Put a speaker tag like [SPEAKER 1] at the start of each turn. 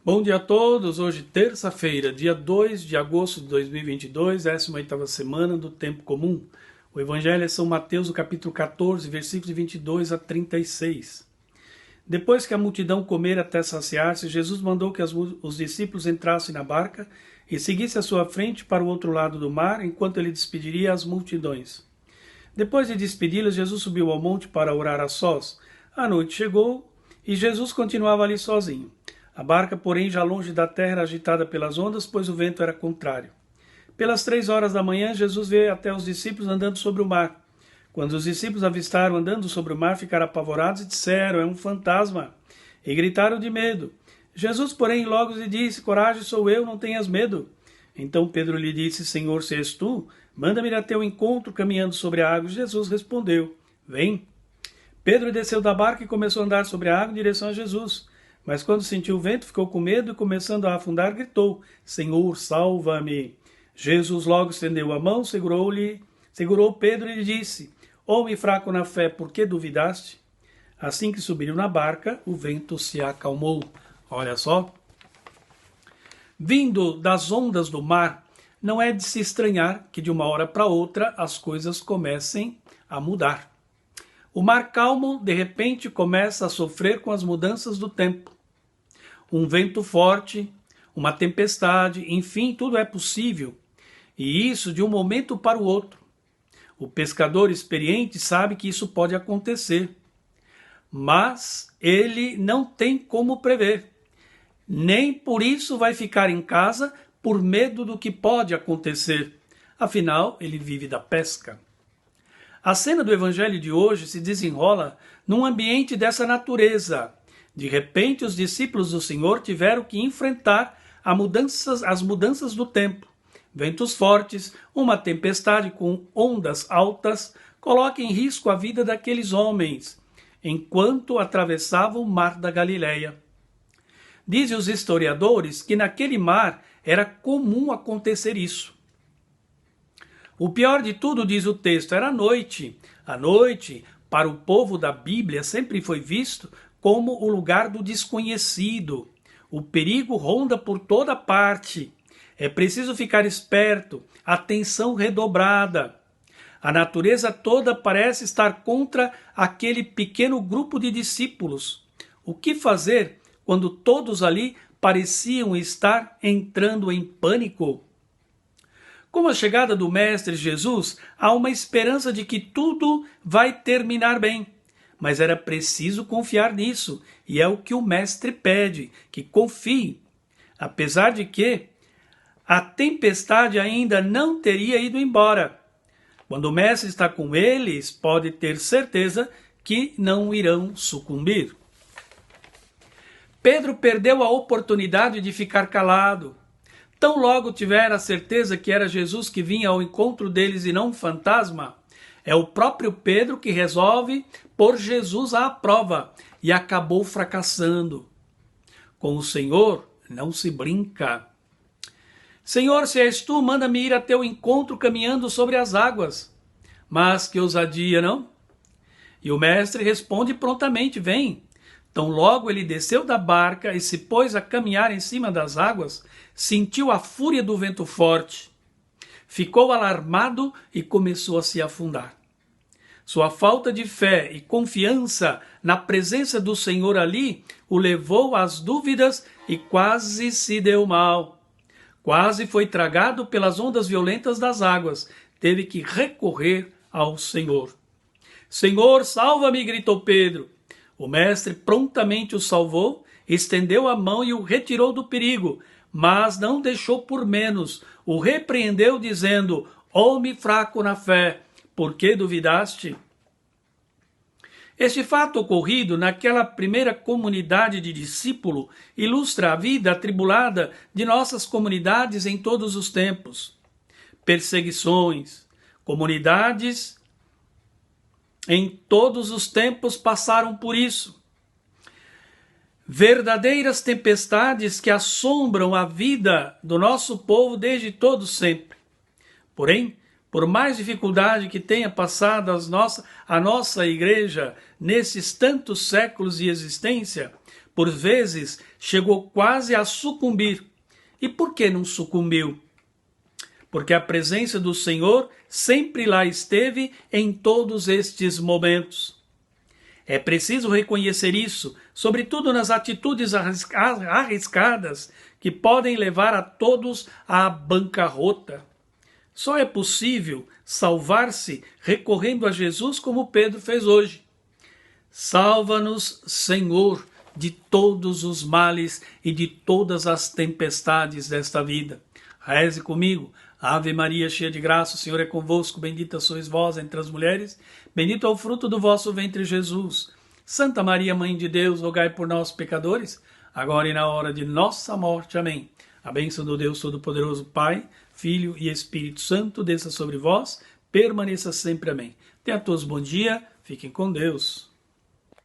[SPEAKER 1] Bom dia a todos, hoje terça-feira, dia 2 de agosto de 2022, 18ª semana do Tempo Comum. O Evangelho é São Mateus, no capítulo 14, versículos de 22 a 36. Depois que a multidão comera até saciar-se, Jesus mandou que os discípulos entrassem na barca e seguissem à sua frente para o outro lado do mar, enquanto ele despediria as multidões. Depois de despedi-las, Jesus subiu ao monte para orar a sós. A noite chegou e Jesus continuava ali sozinho. A barca, porém, já longe da terra, era agitada pelas ondas, pois o vento era contrário. Pelas 3 horas da manhã, Jesus veio até os discípulos andando sobre o mar. Quando os discípulos avistaram andando sobre o mar, ficaram apavorados e disseram: "É um fantasma!" E gritaram de medo. Jesus, porém, logo lhe disse: "Coragem, sou eu, não tenhas medo." Então Pedro lhe disse: "Senhor, se és tu, manda-me ir a teu encontro caminhando sobre a água." Jesus respondeu: "Vem." Pedro desceu da barca e começou a andar sobre a água em direção a Jesus. Mas quando sentiu o vento, ficou com medo e, começando a afundar, gritou: "Senhor, salva-me!" Jesus logo estendeu a mão, segurou Pedro e lhe disse: "Homem fraco na fé, por que duvidaste?" Assim que subiram na barca, o vento se acalmou. Olha só. Vindo das ondas do mar, não é de se estranhar que de uma hora para outra as coisas comecem a mudar. O mar calmo, de repente, começa a sofrer com as mudanças do tempo. Um vento forte, uma tempestade, enfim, tudo é possível. E isso de um momento para o outro. O pescador experiente sabe que isso pode acontecer. Mas ele não tem como prever. Nem por isso vai ficar em casa por medo do que pode acontecer. Afinal, ele vive da pesca. A cena do evangelho de hoje se desenrola num ambiente dessa natureza. De repente, os discípulos do Senhor tiveram que enfrentar as mudanças do tempo. Ventos fortes, uma tempestade com ondas altas, colocam em risco a vida daqueles homens, enquanto atravessavam o mar da Galileia. Dizem os historiadores que naquele mar era comum acontecer isso. O pior de tudo, diz o texto, era a noite. A noite, para o povo da Bíblia, sempre foi visto como o lugar do desconhecido. O perigo ronda por toda parte. É preciso ficar esperto, atenção redobrada. A natureza toda parece estar contra aquele pequeno grupo de discípulos. O que fazer quando todos ali pareciam estar entrando em pânico? Com a chegada do Mestre Jesus, há uma esperança de que tudo vai terminar bem. Mas era preciso confiar nisso, e é o que o Mestre pede, que confie. Apesar de que a tempestade ainda não teria ido embora. Quando o Mestre está com eles, pode ter certeza que não irão sucumbir. Pedro perdeu a oportunidade de ficar calado. Tão logo tivera a certeza que era Jesus que vinha ao encontro deles e não um fantasma, é o próprio Pedro que resolve pôr Jesus à prova e acabou fracassando. Com o Senhor não se brinca. "Senhor, se és tu, manda-me ir a teu encontro caminhando sobre as águas." Mas que ousadia, não? E o mestre responde prontamente: "Vem." Então logo ele desceu da barca e se pôs a caminhar em cima das águas, sentiu a fúria do vento forte. Ficou alarmado e começou a se afundar. Sua falta de fé e confiança na presença do Senhor ali o levou às dúvidas e quase se deu mal. Quase foi tragado pelas ondas violentas das águas. Teve que recorrer ao Senhor. "Senhor, salva-me!" gritou Pedro. O mestre prontamente o salvou, estendeu a mão e o retirou do perigo, mas não deixou por menos. O repreendeu dizendo: "Homem fraco na fé, por que duvidaste?" Este fato ocorrido naquela primeira comunidade de discípulo ilustra a vida atribulada de nossas comunidades em todos os tempos. Perseguições, comunidades em todos os tempos passaram por isso. Verdadeiras tempestades que assombram a vida do nosso povo desde todo sempre. Porém, por mais dificuldade que tenha passado a nossa igreja nesses tantos séculos de existência, Por vezes, chegou quase a sucumbir. E por que não sucumbiu? Porque a presença do Senhor sempre lá esteve em todos estes momentos. É preciso reconhecer isso, sobretudo nas atitudes arriscadas que podem levar a todos à bancarrota. Só é possível salvar-se recorrendo a Jesus como Pedro fez hoje. Salva-nos, Senhor, de todos os males e de todas as tempestades desta vida. Reze comigo. Ave Maria, cheia de graça, o Senhor é convosco, bendita sois vós entre as mulheres, bendito é o fruto do vosso ventre, Jesus. Santa Maria, Mãe de Deus, rogai por nós, pecadores, agora e na hora de nossa morte. Amém. A bênção do Deus Todo-Poderoso, Pai, Filho e Espírito Santo, desça sobre vós, permaneça sempre. Amém. Tenha a todos bom dia, fiquem com Deus.